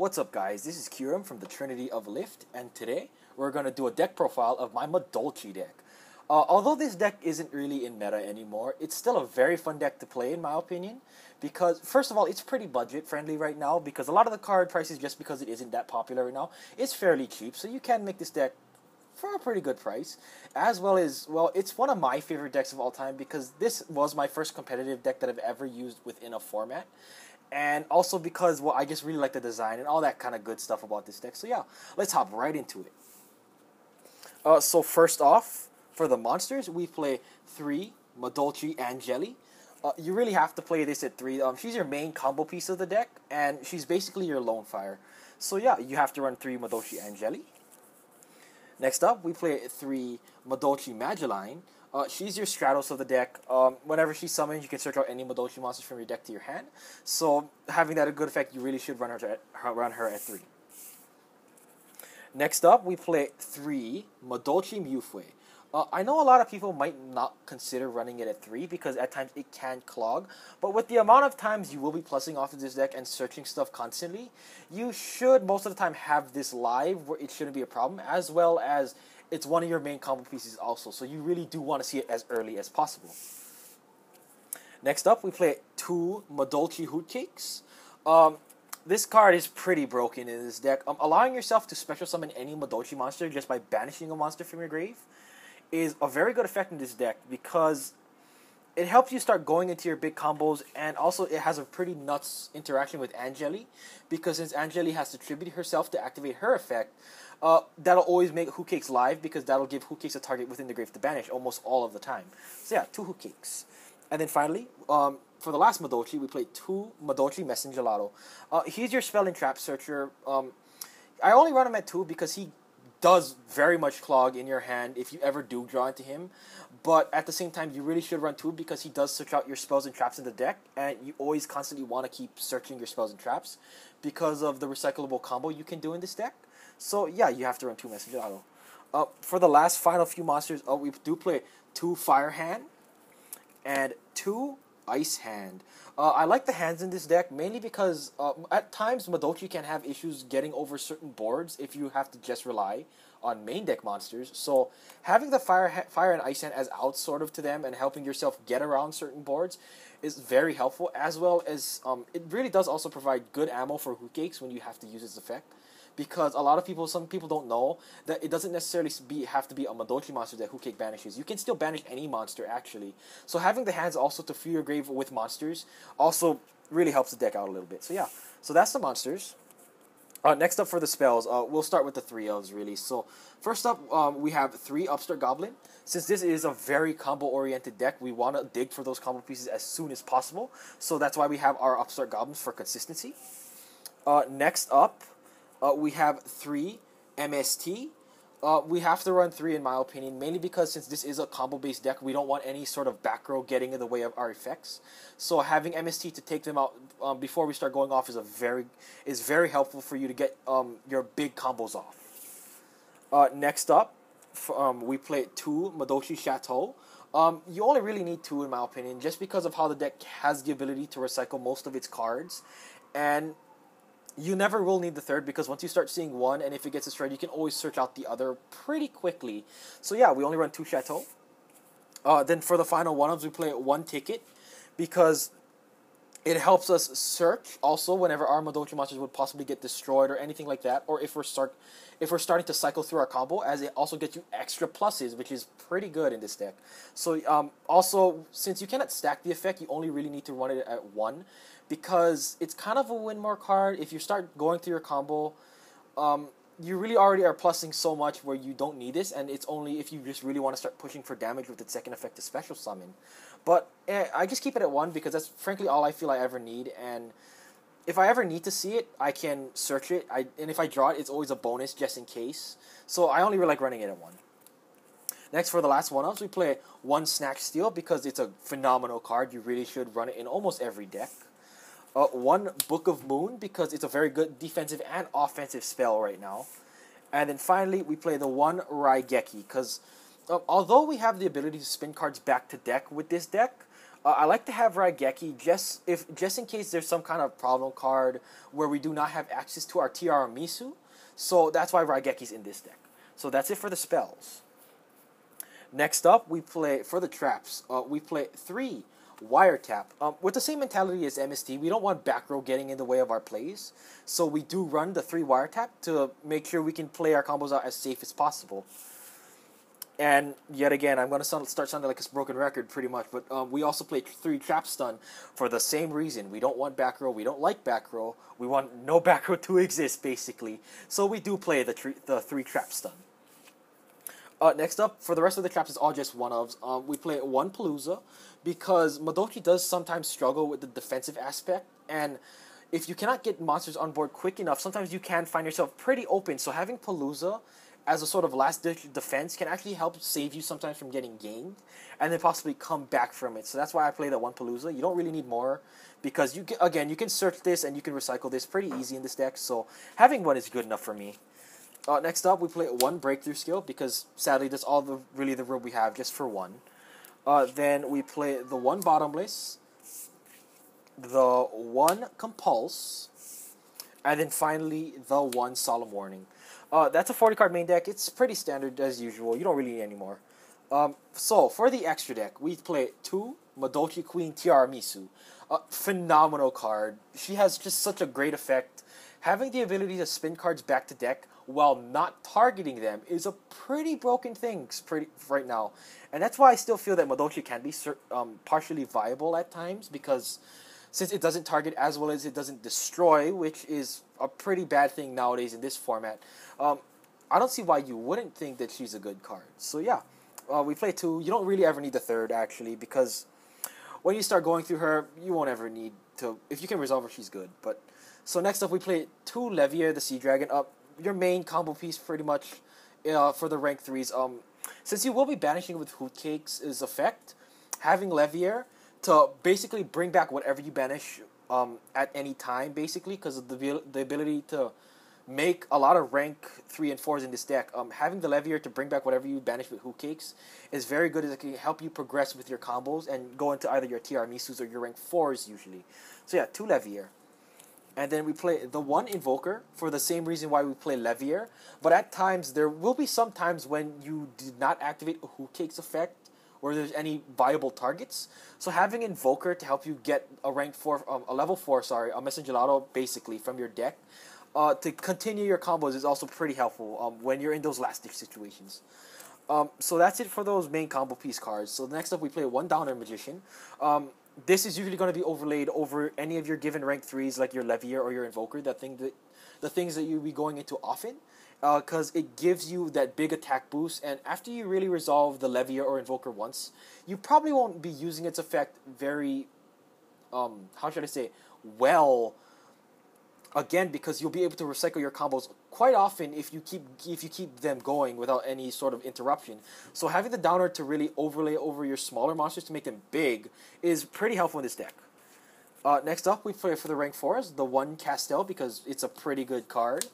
What's up guys, this is Kyurem from the Trinity of LIFT, and today we're going to do a deck profile of my Madolche deck. Although this deck isn't really in meta anymore, it's still a very fun deck to play in my opinion, because first of all, it's pretty budget friendly right now, because a lot of the card prices, just because it isn't that popular right now, it's fairly cheap, so you can make this deck for a pretty good price, as well as, well, it's one of my favorite decks of all time, because this was my first competitive deck that I've ever used within a format. And also because, well, I just really like the design and all that kind of good stuff about this deck. So yeah, let's hop right into it. So first off, for the monsters, we play 3 Madolche Angeli. You really have to play this at 3. She's your main combo piece of the deck, and she's basically your lone fire. So yeah, you have to run 3 Madolche Angeli. Next up, we play 3 Madolche Madolche. She's your Stratos of the deck. Whenever she's summoned, you can search out any Madolche monsters from your deck to your hand. So, having that a good effect, you really should run her at 3. Next up, we play 3 Madolche Mufway. I know a lot of people might not consider running it at 3 because at times it can clog, but with the amount of times you will be plussing off of this deck and searching stuff constantly, you should most of the time have this live where it shouldn't be a problem, as well as it's one of your main combo pieces also, so you really do want to see it as early as possible. Next up, we play 2 Madolche Hootcakes. This card is pretty broken in this deck. Allowing yourself to special summon any Madolche monster just by banishing a monster from your grave is a very good effect in this deck, because it helps you start going into your big combos, and also it has a pretty nuts interaction with Angeli, because since Angeli has to tribute herself to activate her effect, that'll always make Hootcakes live, because that'll give Hootcakes a target within the grave to banish almost all of the time. So yeah, 2 Hootcakes. And then finally, for the last Madolche, we play 2 Madolche Messengelato. He's your spell and trap searcher. I only run him at 2 because he does very much clog in your hand if you ever do draw into him, but at the same time you really should run 2 because he does search out your spells and traps in the deck, and you always constantly want to keep searching your spells and traps because of the recyclable combo you can do in this deck. So yeah, you have to run 2 Messengelato. For the last final few monsters, we do play 2 Fire Hand and 2 Ice Hand. I like the hands in this deck mainly because at times Madolche can have issues getting over certain boards if you have to just rely on main deck monsters. So having the fire and ice hand as outs sort of to them and helping yourself get around certain boards is very helpful, as well as it really does also provide good ammo for Hootcakes when you have to use its effect. Because some people don't know that it doesn't necessarily have to be a Madolche monster that Hootcake banishes. You can still banish any monster, actually. So having the hands also to fill your grave with monsters also really helps the deck out a little bit. So yeah, so that's the monsters. Next up for the spells, we'll start with the 3 elves, really. So first up, we have 3 Upstart Goblin. Since this is a very combo-oriented deck, we want to dig for those combo pieces as soon as possible. So that's why we have our Upstart Goblins for consistency. Next up, we have 3 MST. We have to run 3 in my opinion, mainly because since this is a combo-based deck, we don't want any sort of back row getting in the way of our effects. So having MST to take them out before we start going off is very helpful for you to get your big combos off. Next up, we play 2 Madolche Chateau. You only really need 2 in my opinion, just because of how the deck has the ability to recycle most of its cards, and you never will need the 3rd, because once you start seeing 1, and if it gets destroyed, you can always search out the other pretty quickly. So yeah, we only run 2 Chateau. Then for the final one-ups, we play 1 Ticket, because it helps us search also whenever our Madolche monsters would possibly get destroyed or anything like that, or if we're starting to cycle through our combo, as it also gets you extra pluses, which is pretty good in this deck. So also, since you cannot stack the effect, you only really need to run it at 1, because it's kind of a win more card. If you start going through your combo, you really already are plussing so much where you don't need this, and it's only if you just really want to start pushing for damage with its second effect to special summon. But I just keep it at 1 because that's frankly all I feel I ever need, and if I ever need to see it, I can search it, and if I draw it, it's always a bonus just in case. So I only really like running it at 1. Next, for the last one-ups, we play 1 Snatch Steal, because it's a phenomenal card. You really should run it in almost every deck. 1 Book of Moon, because it's a very good defensive and offensive spell right now. And then finally, we play the 1 Raigeki, because although we have the ability to spin cards back to deck with this deck, I like to have Raigeki just in case there's some kind of problem card where we do not have access to our Tiramisu. So that's why Raigeki's in this deck. So that's it for the spells. Next up, we play, for the traps, we play 3 Wiretap. With the same mentality as MST, we don't want back row getting in the way of our plays. So we do run the 3 Wiretap to make sure we can play our combos out as safe as possible. And yet again, I'm going to start sounding like a broken record pretty much, but we also play 3 Trap Stun for the same reason. We don't want back row, we don't like back row, we want no back row to exist, basically. So we do play the 3 Trap Stun. Next up, for the rest of the traps, is all just one-ofs. We play 1 Palooza, because Madolche does sometimes struggle with the defensive aspect, and if you cannot get monsters on board quick enough, sometimes you can find yourself pretty open, so having Palooza as a sort of last-ditch defense can actually help save you sometimes from getting gamed, and then possibly come back from it. So that's why I play that 1 Palooza. You don't really need more, because you can search this and you can recycle this pretty easy in this deck, so having 1 is good enough for me. Next up, we play 1 Breakthrough Skill, because sadly that's all the room we have, just for 1. Then we play the 1 Bottomless, the 1 Compulse, and then finally the 1 Solemn Warning. That's a 40 card main deck. It's pretty standard as usual. You don't really need any more. So for the extra deck, we play 2 Madolche Queen Tiramisu. Phenomenal card. She has just such a great effect. Having the ability to spin cards back to deck while not targeting them is a pretty broken thing right now. And that's why I still feel that Madolche can be partially viable at times, because since it doesn't target as well as it doesn't destroy, which is a pretty bad thing nowadays in this format, I don't see why you wouldn't think that she's a good card. So yeah, we play 2. You don't really ever need the 3rd, actually, because when you start going through her, you won't ever need to. If you can resolve her, she's good. But so next up, we play 2 Levier, the Sea Dragon. Your main combo piece, pretty much, for the rank 3s. Since you will be banishing with Hootcake's effect, having Levier to basically bring back whatever you banish at any time, basically, because of the ability to make a lot of rank 3 and 4s in this deck. Having the Levier to bring back whatever you banish with Hootcakes is very good, as it can help you progress with your combos and go into either your Tiramisus or your rank 4s usually. So yeah, 2 Levier. And then we play the 1 Invoker for the same reason why we play Levier. But at times, there will be some times when you did not activate a Hootcake's effect, or there's any viable targets. So having Invoker to help you get a rank 4, a level 4, a Messengelato basically from your deck, to continue your combos is also pretty helpful when you're in those last-ditch situations. So that's it for those main combo piece cards. So next up, we play 1 Downer Magician. This is usually going to be overlaid over any of your given rank 3s, like your Levier or your Invoker, the things that you'll be going into often, because it gives you that big attack boost, and after you really resolve the Levier or Invoker once, you probably won't be using its effect very, how should I say, well, again, because you'll be able to recycle your combos quite often if you keep them going without any sort of interruption. So having the Downer to really overlay over your smaller monsters to make them big is pretty helpful in this deck. Next up, we play for the rank 4s, the 1 Castel, because it's a pretty good card.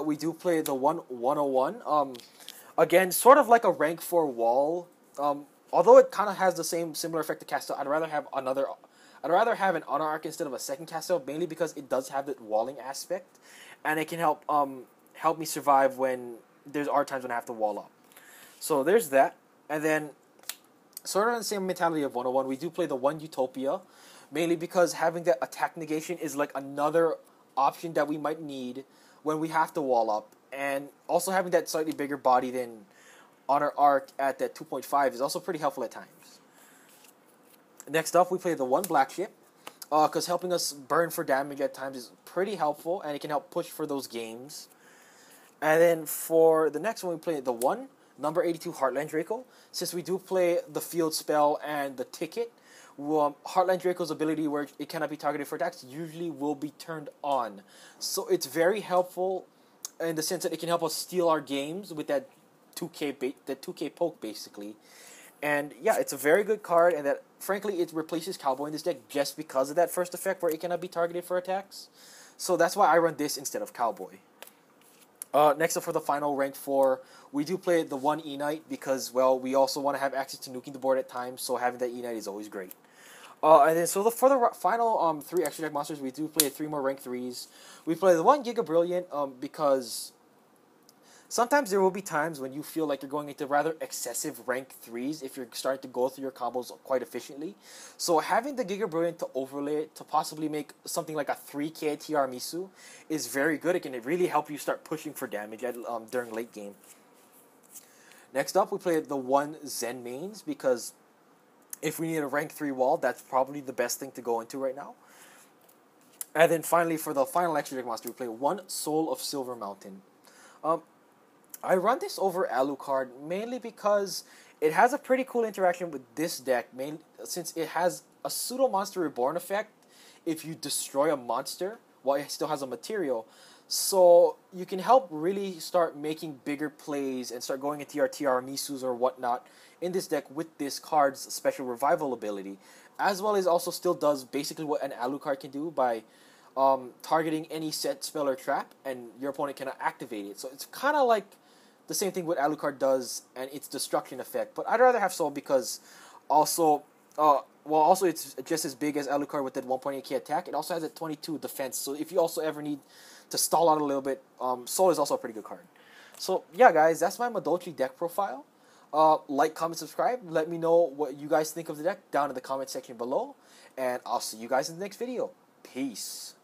We do play the 1 101. Again, sort of like a rank 4 wall. Although it kind of has the similar effect to Castel, I'd rather have an Honor Arc instead of a second Castel, mainly because it does have that walling aspect, and it can help me survive when there are times when I have to wall up. So there's that. And then, sort of in the same mentality of 101, we do play the 1 Utopia, mainly because having that attack negation is like another option that we might need when we have to wall up, and also having that slightly bigger body than Honor Arc at that 2.5 is also pretty helpful at times. Next up, we play the 1 Black Ship, because helping us burn for damage at times is pretty helpful, and it can help push for those games. And then for the next one, we play the 1 number 82 Heartland Draco. Since we do play the field spell and the ticket, Heartland Draco's ability, where it cannot be targeted for attacks, usually will be turned on. So it's very helpful in the sense that it can help us steal our games with that 2K poke, basically. And yeah, it's a very good card, and that, frankly, it replaces Cowboy in this deck just because of that first effect where it cannot be targeted for attacks. So that's why I run this instead of Cowboy. Next up for the final rank 4, we do play the 1 E-Knight because, well, we also want to have access to nuking the board at times, so having that E-Knight is always great. And then so for the final three extra deck monsters, we do play three more rank threes. We play the one Giga Brilliant because sometimes there will be times when you feel like you're going into rather excessive rank threes if you're starting to go through your combos quite efficiently. So having the Giga Brilliant to overlay it to possibly make something like a 3k Tiramisu is very good. It can really help you start pushing for damage during late game. Next up, we play the one Zen mains because if we need a rank 3 wall, that's probably the best thing to go into right now. And then finally, for the final extra deck monster, we play one Soul of Silver Mountain. I run this over Alucard mainly because it has a pretty cool interaction with this deck, since it has a Pseudo Monster Reborn effect if you destroy a monster while it still has a material. So you can help really start making bigger plays and start going into your Tiramisus or whatnot in this deck with this card's special revival ability, as well as also still does basically what an Alucard can do by targeting any set spell or trap, and your opponent cannot activate it. So it's kind of like the same thing what Alucard does and its destruction effect. But I'd rather have Soul because also, also it's just as big as Alucard with that 1.8k attack. It also has a 22 defense. So if you also ever need to stall out a little bit, Soul is also a pretty good card. So yeah, guys, that's my Madolche deck profile. Like, comment, subscribe. Let me know what you guys think of the deck down in the comment section below. And I'll see you guys in the next video. Peace.